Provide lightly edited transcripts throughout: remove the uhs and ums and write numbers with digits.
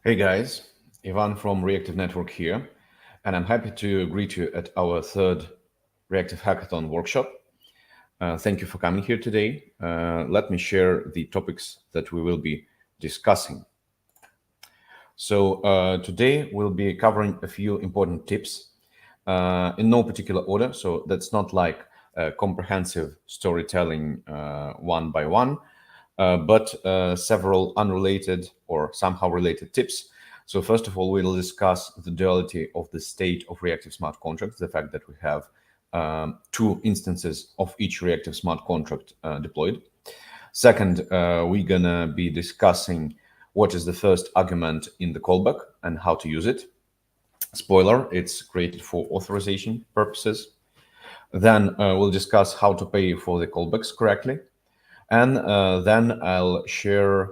Hey guys, Ivan from Reactive Network here, and I'm happy to greet you at our third Reactive Hackathon workshop. Thank you for coming here today. Let me share the topics that we will be discussing. Today we'll be covering a few important tips in no particular order. So that's not like comprehensive storytelling one by one, but several unrelated or somehow related tips. So first of all, we'll discuss the duality of the state of reactive smart contracts, the fact that we have two instances of each reactive smart contract deployed. Second, we're gonna be discussing what is the first argument in the callback and how to use it. Spoiler, it's created for authorization purposes. Then we'll discuss how to pay for the callbacks correctly. And then I'll share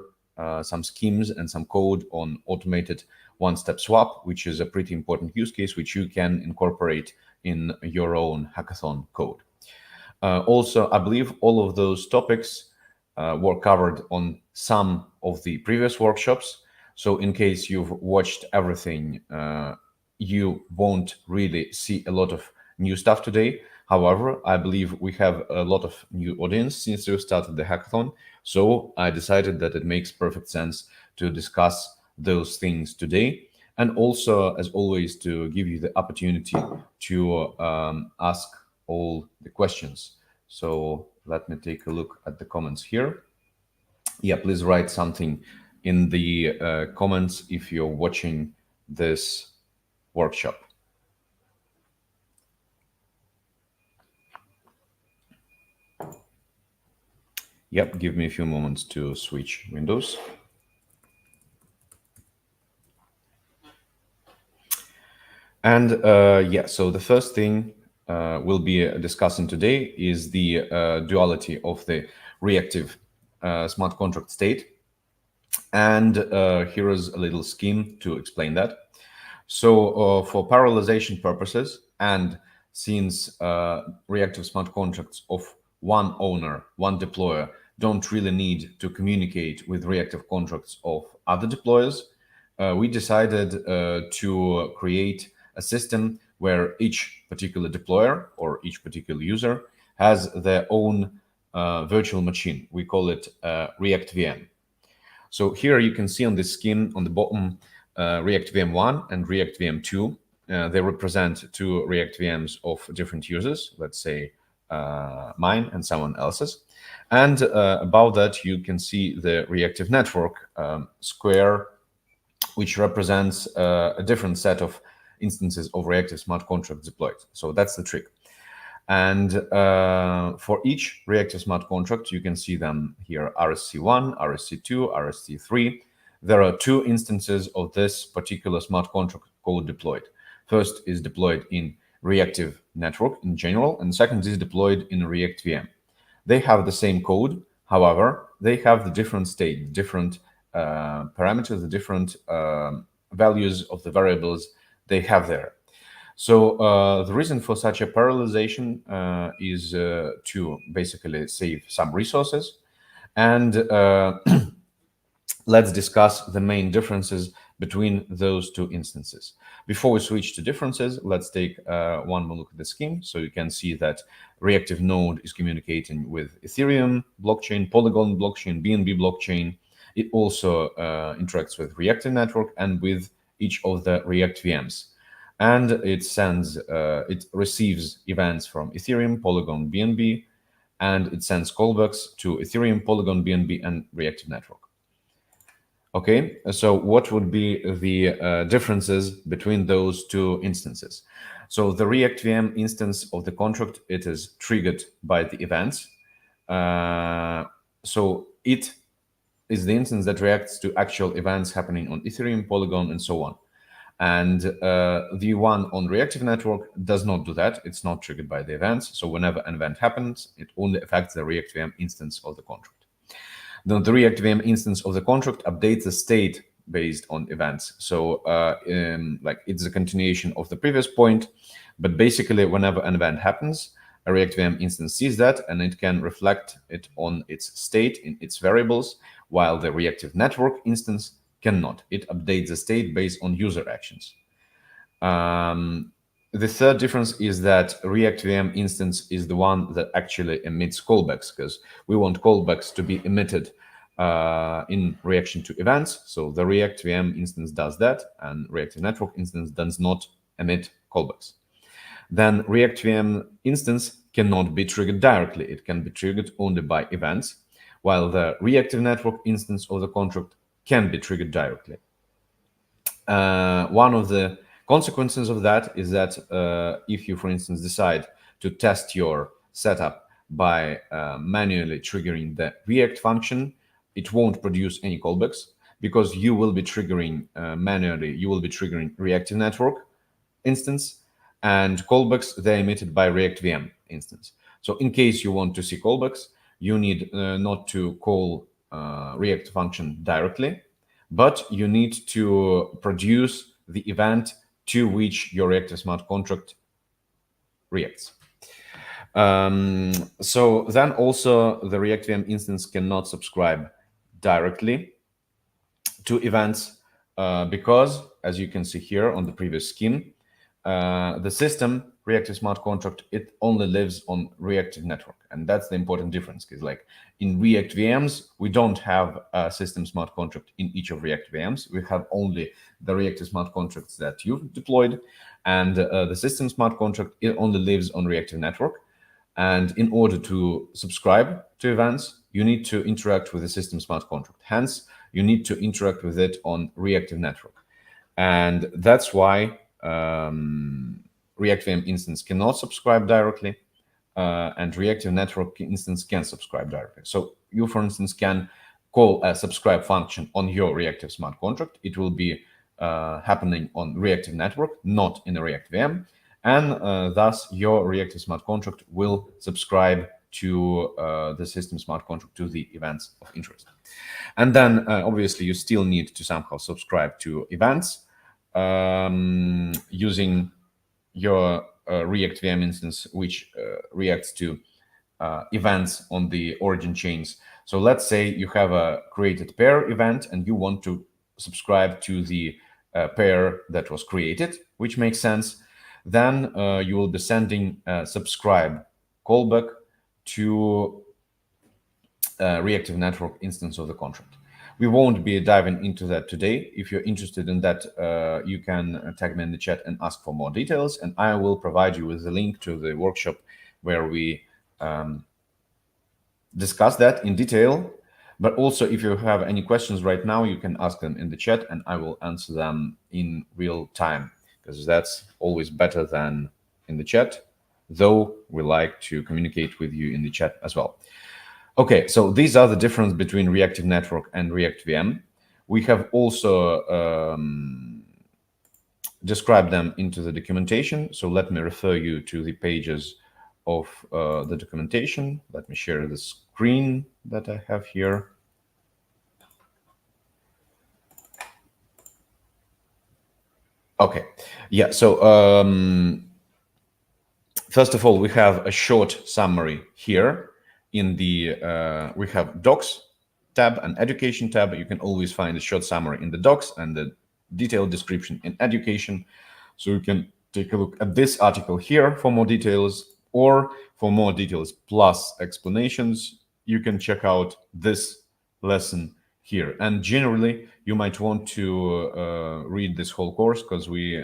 some schemes and some code on automated one-step swap, which is a pretty important use case which you can incorporate in your own hackathon code. Also, I believe all of those topics were covered on some of the previous workshops. So in case you've watched everything, you won't really see a lot of new stuff today. However, I believe we have a lot of new audience since we started the hackathon. So I decided that it makes perfect sense to discuss those things today. And also, as always, to give you the opportunity to ask all the questions. So let me take a look at the comments here. Yeah, please write something in the comments if you're watching this workshop. Yep, give me a few moments to switch windows. And yeah, so the first thing we'll be discussing today is the duality of the reactive smart contract state. And here is a little scheme to explain that. So for parallelization purposes, and since reactive smart contracts of one owner, one deployer, don't really need to communicate with reactive contracts of other deployers, we decided to create a system where each particular deployer or each particular user has their own virtual machine. We call it ReactVM. So here you can see on this scheme on the bottom ReactVM 1 and ReactVM 2. They represent two ReactVMs of different users, let's say mine and someone else's. And above that, you can see the reactive network square, which represents a different set of instances of reactive smart contracts deployed. So that's the trick. And for each reactive smart contract, you can see them here, RSC1, RSC2, RSC3. There are two instances of this particular smart contract code deployed. First is deployed in Reactive Network in general, and second is deployed in ReactVM. They have the same code. However, they have the different state, different parameters, the different values of the variables they have there. So the reason for such a parallelization is to basically save some resources. And let's discuss the main differences between those two instances. Before we switch to differences, let's take one more look at the scheme. So you can see that reactive node is communicating with Ethereum blockchain, Polygon blockchain, BNB blockchain. It also interacts with Reactive Network and with each of the React VMs. And it receives events from Ethereum, Polygon, BNB, and it sends callbacks to Ethereum, Polygon, BNB, and Reactive Network. Okay, so what would be the differences between those two instances? So the ReactVM instance of the contract, it is triggered by the events. So it is the instance that reacts to actual events happening on Ethereum, Polygon, and so on. And the one on Reactive Network does not do that. It's not triggered by the events. So whenever an event happens, it only affects the ReactVM instance of the contract. Then the ReactVM instance of the contract updates the state based on events. So like it's a continuation of the previous point, but basically whenever an event happens, a ReactVM instance sees that and it can reflect it on its state in its variables, while the Reactive Network instance cannot. It updates the state based on user actions. The third difference is that ReactVM instance is the one that actually emits callbacks, because we want callbacks to be emitted in reaction to events. So the ReactVM instance does that, and Reactive Network instance does not emit callbacks. Then ReactVM instance cannot be triggered directly. It can be triggered only by events, while the Reactive Network instance of the contract can be triggered directly. One of the consequences of that is that if you, for instance, decide to test your setup by manually triggering the React function, it won't produce any callbacks, because you will be triggering manually, you will be triggering Reactive Network instance, and callbacks, they're emitted by ReactVM instance. So in case you want to see callbacks, you need not to call React function directly, but you need to produce the event to which your Reactive Smart Contract reacts. So then also the ReactVM instance cannot subscribe directly to events because, as you can see here on the previous scheme, the system Reactive Smart Contract, it only lives on Reactive Network, and that's the important difference. Because like in React VMs, we don't have a system smart contract in each of React VMs. We have only the Reactive Smart Contracts that you've deployed, and the system smart contract, it only lives on Reactive Network. And in order to subscribe to events, you need to interact with the system smart contract. Hence, you need to interact with it on Reactive Network, and that's why ReactVM instance cannot subscribe directly, and Reactive Network instance can subscribe directly. So you, for instance, can call a subscribe function on your Reactive Smart Contract. It will be happening on Reactive Network, not in a ReactVM, and thus your Reactive Smart Contract will subscribe to the system smart contract, to the events of interest. And then obviously you still need to somehow subscribe to events using your ReactVM instance, which reacts to events on the origin chains. So let's say you have a created pair event and you want to subscribe to the pair that was created, which makes sense. Then you will be sending a subscribe callback to Reactive Network instance of the contract. We won't be diving into that today. If you're interested in that, you can tag me in the chat and ask for more details, and I will provide you with a link to the workshop where we discuss that in detail. But also, if you have any questions right now, you can ask them in the chat and I will answer them in real time, because that's always better than in the chat, though we like to communicate with you in the chat as well. Okay, so these are the difference between Reactive Network and ReactVM. We have also described them into the documentation. So let me refer you to the pages of the documentation. Let me share the screen that I have here. Okay, yeah, so first of all, we have a short summary here. In the we have docs tab and education tab. You can always find a short summary in the docs and the detailed description in education. So you can take a look at this article here for more details, or for more details plus explanations, you can check out this lesson here. And generally, you might want to read this whole course, because we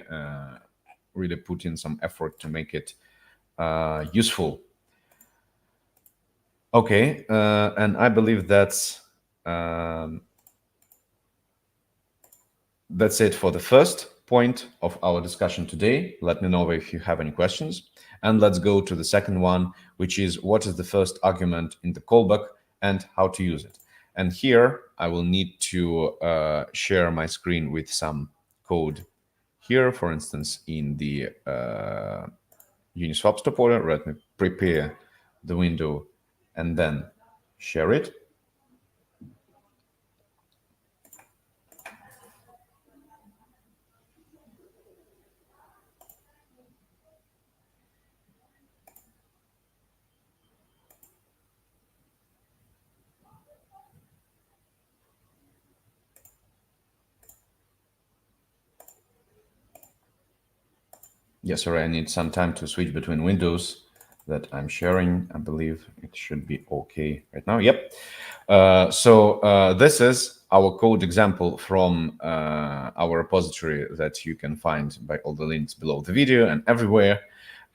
really put in some effort to make it useful. Okay, and I believe that's it for the first point of our discussion today. Let me know if you have any questions. And let's go to the second one, which is what is the first argument in the callback and how to use it. And here I will need to share my screen with some code here, for instance, in the Uniswap stop order. Let me prepare the window and then share it. Yes, sorry, I need some time to switch between windows that I'm sharing. I believe it should be okay right now. Yep. This is our code example from our repository that you can find by all the links below the video and everywhere.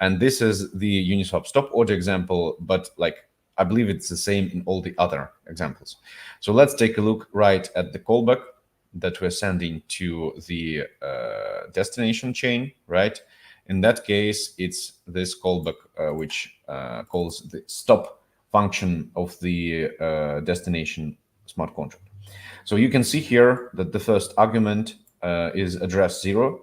And this is the Uniswap stop order example, but like I believe it's the same in all the other examples. So let's take a look right at the callback that we're sending to the destination chain, right? In that case, it's this callback which calls the stop function of the destination smart contract. So you can see here that the first argument is address 0.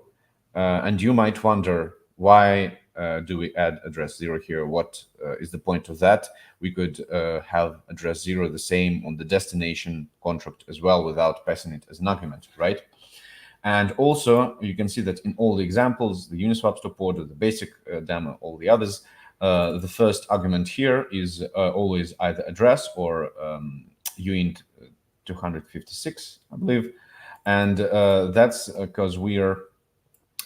And you might wonder, why do we add address 0 here? What is the point of that? We could have address 0 the same on the destination contract as well without passing it as an argument, right? And also, you can see that in all the examples, the Uniswap stop order, the basic demo, all the others, the first argument here is always either address or uint 256, I believe. And that's because we are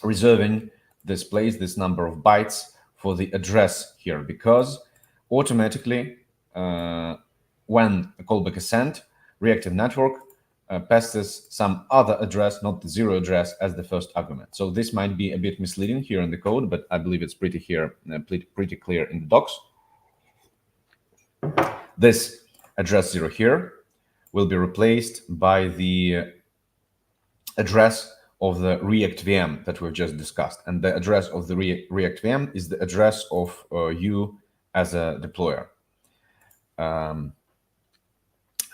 reserving this place, this number of bytes for the address here, because automatically when a callback is sent, Reactive Network passes some other address, not the 0 address, as the first argument. So this might be a bit misleading here in the code, but I believe it's pretty clear in the docs. This address 0 here will be replaced by the address of the ReactVM that we've just discussed. And the address of the ReactVM is the address of you as a deployer.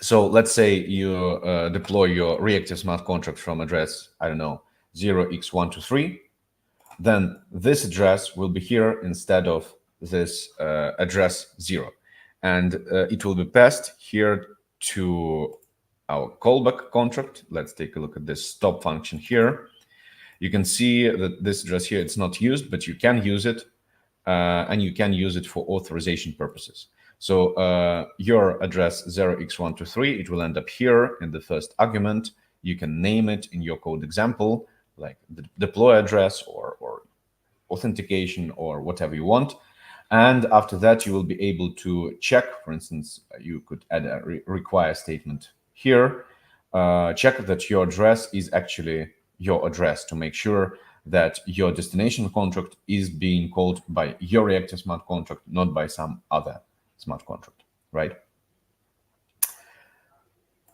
So let's say you deploy your Reactive Smart Contract from address, I don't know, 0x123. Then this address will be here instead of this address 0. And it will be passed here to our callback contract. Let's take a look at this stop function here. You can see that this address here, it's not used, but you can use it, and you can use it for authorization purposes. So your address 0x123, it will end up here in the first argument. You can name it in your code example, like the deploy address or authentication or whatever you want. And after that, you will be able to check, for instance, you could add a require statement here, check that your address is actually your address to make sure that your destination contract is being called by your Reactive Smart Contract, not by some other smart contract, right?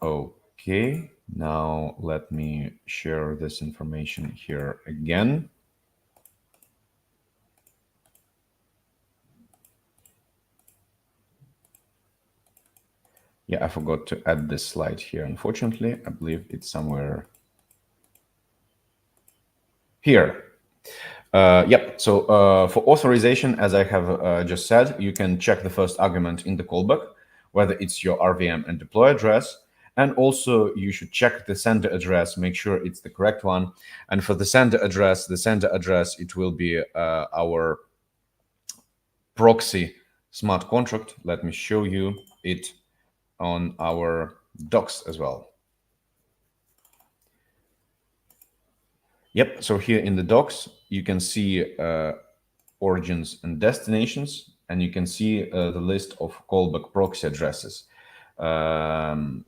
Okay, now let me share this information here again. Yeah, I forgot to add this slide here, unfortunately. I believe it's somewhere here. Yep, so for authorization, as I have just said, you can check the first argument in the callback, whether it's your RVM and deploy address. And also you should check the sender address, make sure it's the correct one. And for the sender address, it will be our proxy smart contract. Let me show you it on our docs as well. Yep, so here in the docs, you can see origins and destinations, and you can see the list of callback proxy addresses.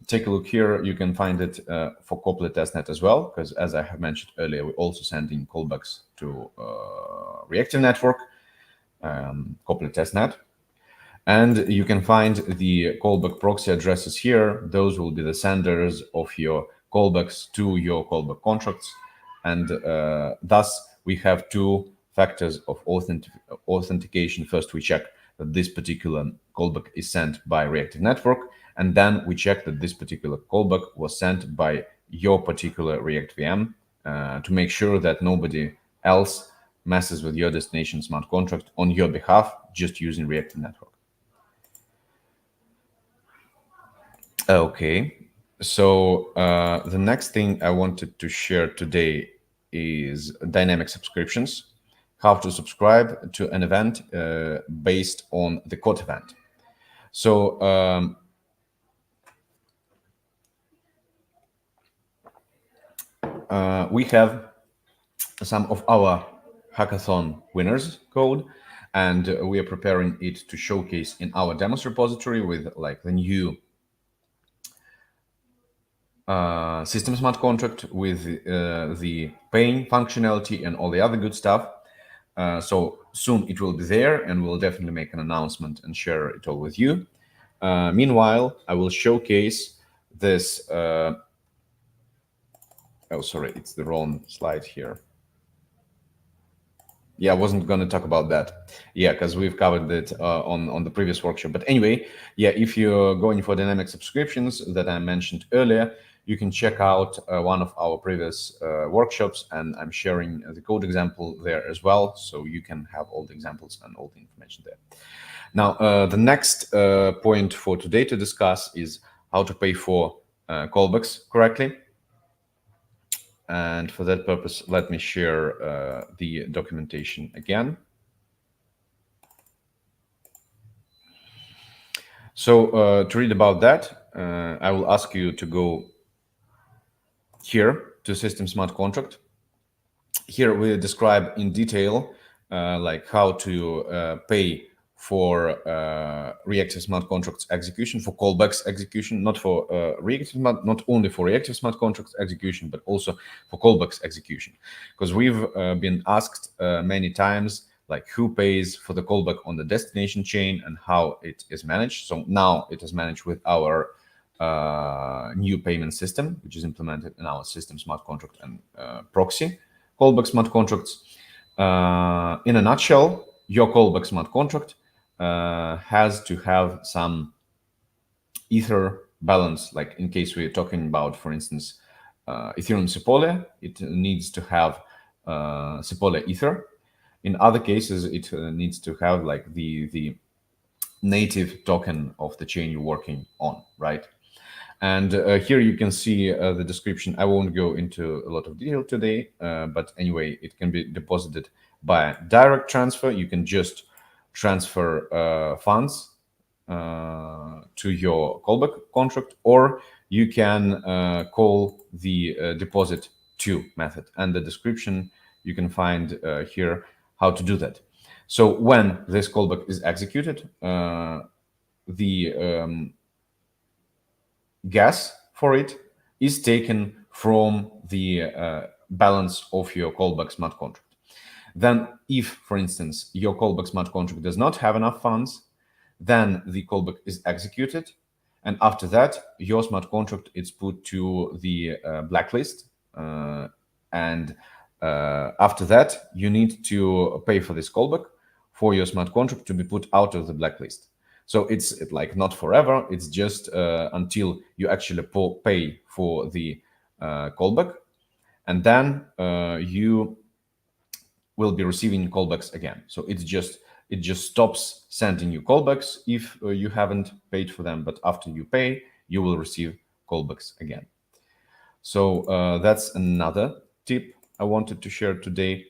Take a look here. You can find it for Coplet testnet as well, because as I have mentioned earlier, we're also sending callbacks to Reactive Network, Coplet testnet. And you can find the callback proxy addresses here. Those will be the senders of your callbacks to your callback contracts. And thus, we have two factors of authentication. First, we check that this particular callback is sent by Reactive Network. And then we check that this particular callback was sent by your particular ReactVM to make sure that nobody else messes with your destination smart contract on your behalf, just using Reactive Network. Okay, so the next thing I wanted to share today is dynamic subscriptions, how to subscribe to an event based on the code event. So we have some of our Hackathon winners code, and we are preparing it to showcase in our demos repository with like the new system smart contract with the paying functionality and all the other good stuff. So soon it will be there, and we'll definitely make an announcement and share it all with you. Meanwhile, I will showcase this. Oh, sorry, it's the wrong slide here. Yeah, I wasn't going to talk about that. Yeah, because we've covered it on the previous workshop. But anyway, yeah, if you're going for dynamic subscriptions that I mentioned earlier, you can check out one of our previous workshops, and I'm sharing the code example there as well, so you can have all the examples and all the information there. Now, the next point for today to discuss is how to pay for callbacks correctly. And for that purpose, let me share the documentation again. So to read about that, I will ask you to go here to System Smart Contract. Here we describe in detail like how to pay for reactive smart contracts execution, for callbacks execution, not for not only for reactive smart contracts execution, but also for callbacks execution. Because we've been asked many times, like who pays for the callback on the destination chain and how it is managed. So now it is managed with our new payment system, which is implemented in our system smart contract and proxy callback smart contracts. In a nutshell, your callback smart contract has to have some Ether balance. Like in case we're talking about, for instance, Ethereum Sepolia, it needs to have Sepolia Ether. In other cases, it needs to have like the native token of the chain you're working on, right? And here you can see the description. I won't go into a lot of detail today, but anyway, it can be deposited by direct transfer. You can just transfer funds to your callback contract, or you can call the deposit to method. And the description you can find here how to do that. So when this callback is executed, the gas for it is taken from the balance of your callback smart contract. Then if, for instance, your callback smart contract does not have enough funds, then the callback is executed. And after that, your smart contract is put to the blacklist. And after that, you need to pay for this callback for your smart contract to be put out of the blacklist. So it's like not forever. It's just until you actually pay for the callback, and then you will be receiving callbacks again. So it just stops sending you callbacks if you haven't paid for them. But after you pay, you will receive callbacks again. So that's another tip I wanted to share today.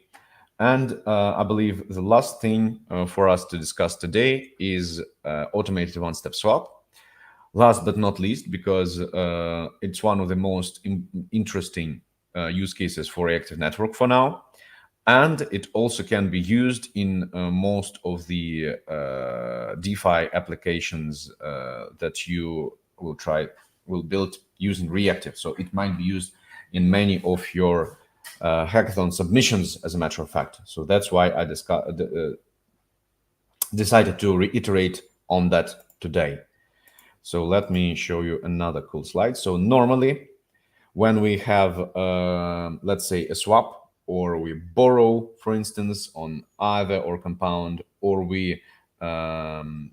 And I believe the last thing for us to discuss today is automated one-step swap. Last but not least, because it's one of the most interesting use cases for Reactive Network for now. And it also can be used in most of the DeFi applications that you will build using Reactive. So it might be used in many of your hackathon submissions, as a matter of fact. So that's why I decided to reiterate on that today. So let me show you another cool slide. So normally, when we have, let's say, a swap, or we borrow, for instance, on Either or Compound, or we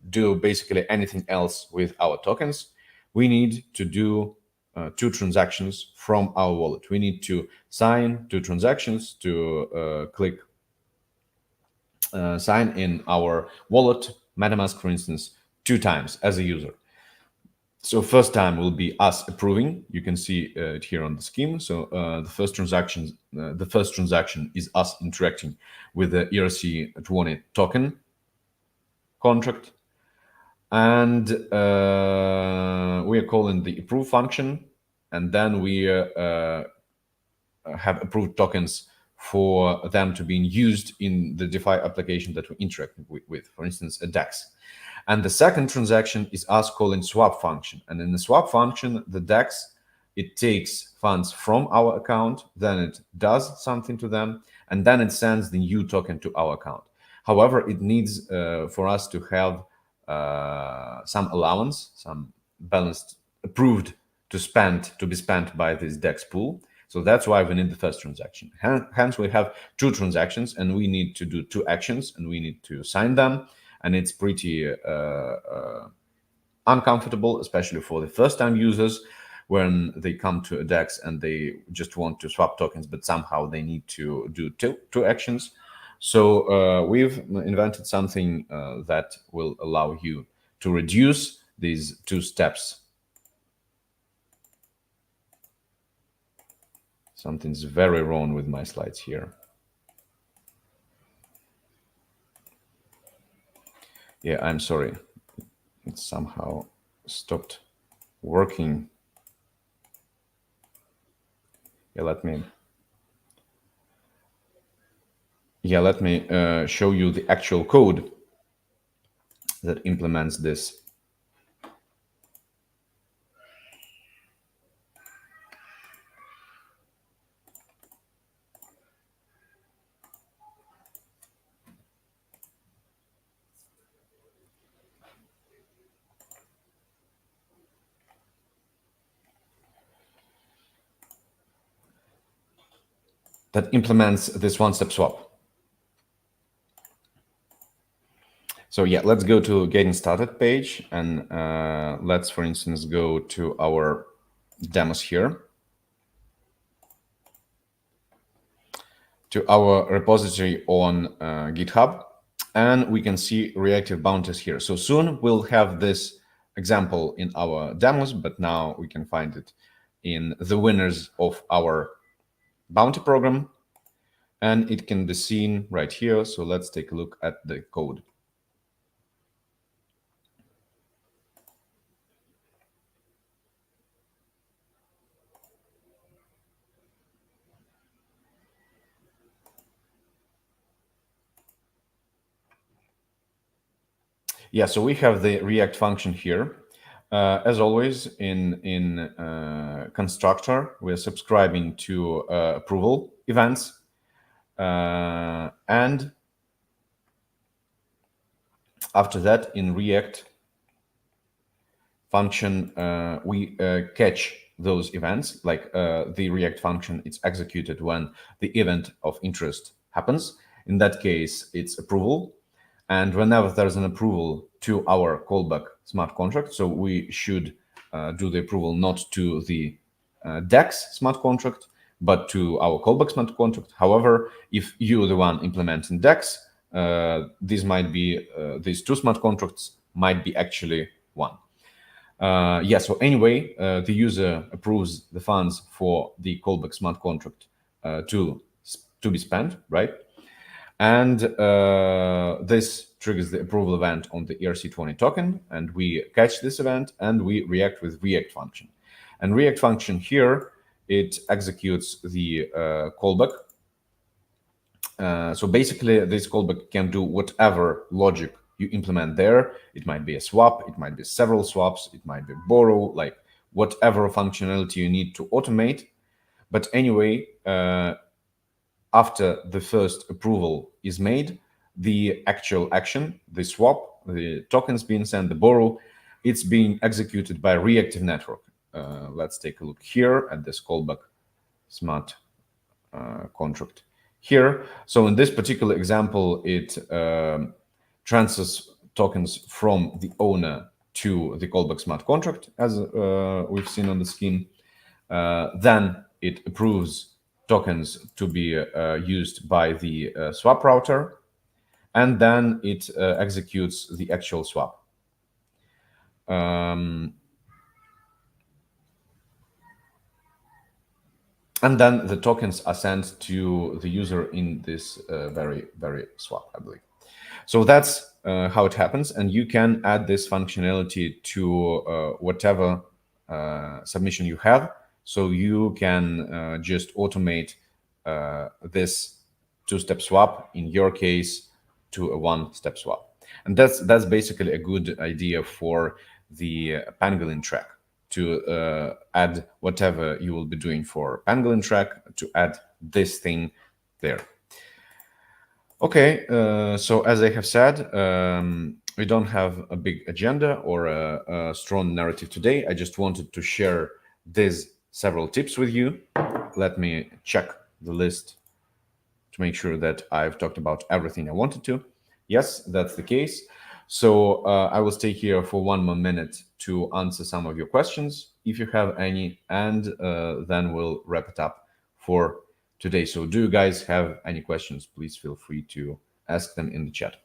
do basically anything else with our tokens, we need to do two transactions from our wallet. We need to sign two transactions to click sign in our wallet, MetaMask, for instance, 2 times as a user. So first time will be us approving. You can see it here on the scheme. So the first transaction is us interacting with the ERC20 token contract, and we are calling the approve function, and then we have approved tokens for them to be used in the DeFi application that we interact with, for instance, a DEX. And the second transaction is us calling swap function. And in the swap function, the DEX, it takes funds from our account, then it does something to them, and then it sends the new token to our account. However, it needs for us to have some allowance, some balance approved to be spent by this DEX pool. So that's why we need the first transaction. Hence, we have two transactions, and we need to do two actions, and we need to sign them. And it's pretty uncomfortable, especially for the first-time users, when they come to a DEX and they just want to swap tokens, but somehow they need to do two actions. So we've invented something that will allow you to reduce these two steps. Something's very wrong with my slides here. Yeah, I'm sorry. It somehow stopped working. Yeah, let me show you the actual code that implements this. That implements this one-step swap. So yeah, let's go to getting started page, and let's, for instance, go to our demos here, to our repository on GitHub, and we can see reactive bounties here. So soon we'll have this example in our demos, but now we can find it in the winners of our bounty program, and it can be seen right here. So let's take a look at the code. Yeah, so we have the React function here. As always, in constructor, we're subscribing to approval events. And after that, in React function, we catch those events, like the React function, it's executed when the event of interest happens. In that case, it's approval. And whenever there's an approval to our callback smart contract, so we should do the approval not to the DEX smart contract, but to our callback smart contract. However, if you're the one implementing DEX, these two smart contracts might be actually one. Yeah, so anyway, the user approves the funds for the callback smart contract to be spent, right? And this triggers the approval event on the ERC20 token, and we catch this event and we react with React function. And React function here, it executes the callback. So basically, this callback can do whatever logic you implement there. It might be a swap, it might be several swaps, it might be borrow, like whatever functionality you need to automate. But anyway, after the first approval is made, the actual action, the swap, the tokens being sent, the borrow, it's being executed by Reactive Network. Let's take a look here at this callback smart contract here. So in this particular example, it transfers tokens from the owner to the callback smart contract, as we've seen on the scheme. Then it approves tokens to be used by the swap router, and then it executes the actual swap. And then the tokens are sent to the user in this very swap, I believe. So that's how it happens. And you can add this functionality to whatever submission you have. So you can just automate this two-step swap, in your case, to a one-step swap. And that's basically a good idea for the pangolin track, to add whatever you will be doing for pangolin track, to add this thing there. Okay, so as I have said, we don't have a big agenda or a strong narrative today. I just wanted to share these several tips with you. Let me check the list to make sure that I've talked about everything I wanted to. Yes, that's the case. So I will stay here for 1 more minute to answer some of your questions, if you have any, and then we'll wrap it up for today. So do you guys have any questions? Please feel free to ask them in the chat.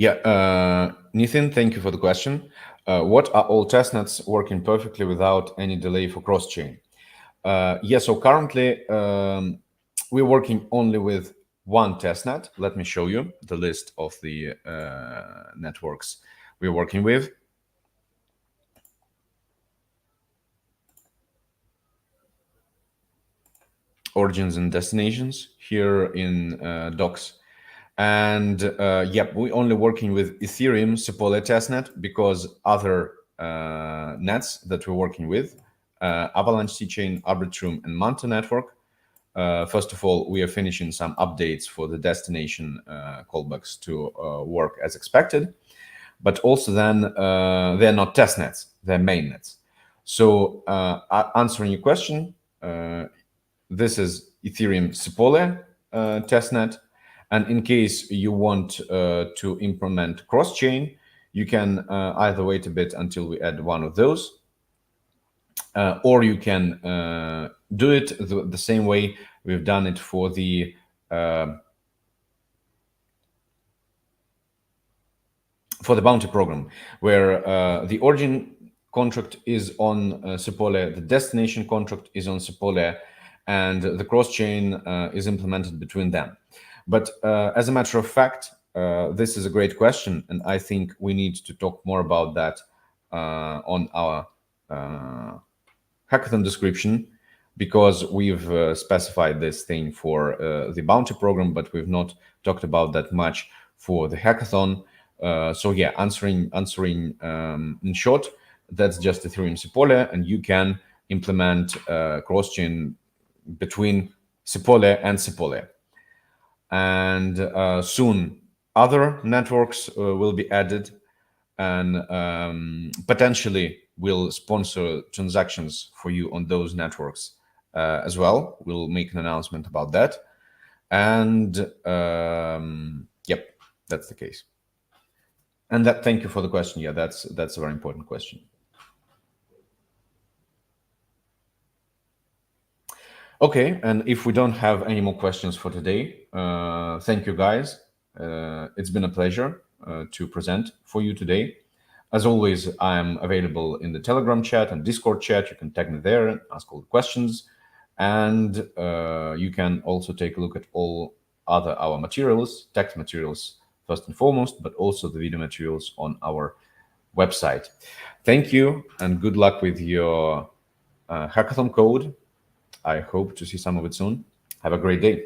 Yeah, Nitin, thank you for the question. What are all testnets working perfectly without any delay for cross-chain? Yeah, so currently we're working only with one testnet. Let me show you the list of the networks we're working with. Origins and destinations here in docs. And yep, we're only working with Ethereum Sepole testnet, because other nets that we're working with, Avalanche C-Chain, Arbitrum, and Manta Network, first of all, we are finishing some updates for the destination callbacks to work as expected. But also then they're not testnets, they're mainnets. So answering your question, this is Ethereum Sepole testnet. And in case you want to implement cross-chain, you can either wait a bit until we add one of those, or you can do it the same way we've done it for the bounty program, where the origin contract is on Sepole, the destination contract is on Sepole, and the cross-chain is implemented between them. But as a matter of fact, this is a great question, and I think we need to talk more about that on our hackathon description, because we've specified this thing for the bounty program, but we've not talked about that much for the hackathon. So yeah, answering in short, that's just Ethereum Sepole, and you can implement cross-chain between Sepole and Sepole. And soon other networks will be added, and potentially will sponsor transactions for you on those networks as well. We'll make an announcement about that. And yep, that's the case. And that, thank you for the question. Yeah, that's a very important question. Okay, and if we don't have any more questions for today, thank you guys. It's been a pleasure to present for you today. As always, I'm available in the Telegram chat and Discord chat. You can tag me there and ask all the questions. And you can also take a look at all our materials, text materials first and foremost, but also the video materials on our website. Thank you, and good luck with your hackathon code. I hope to see some of it soon. Have a great day.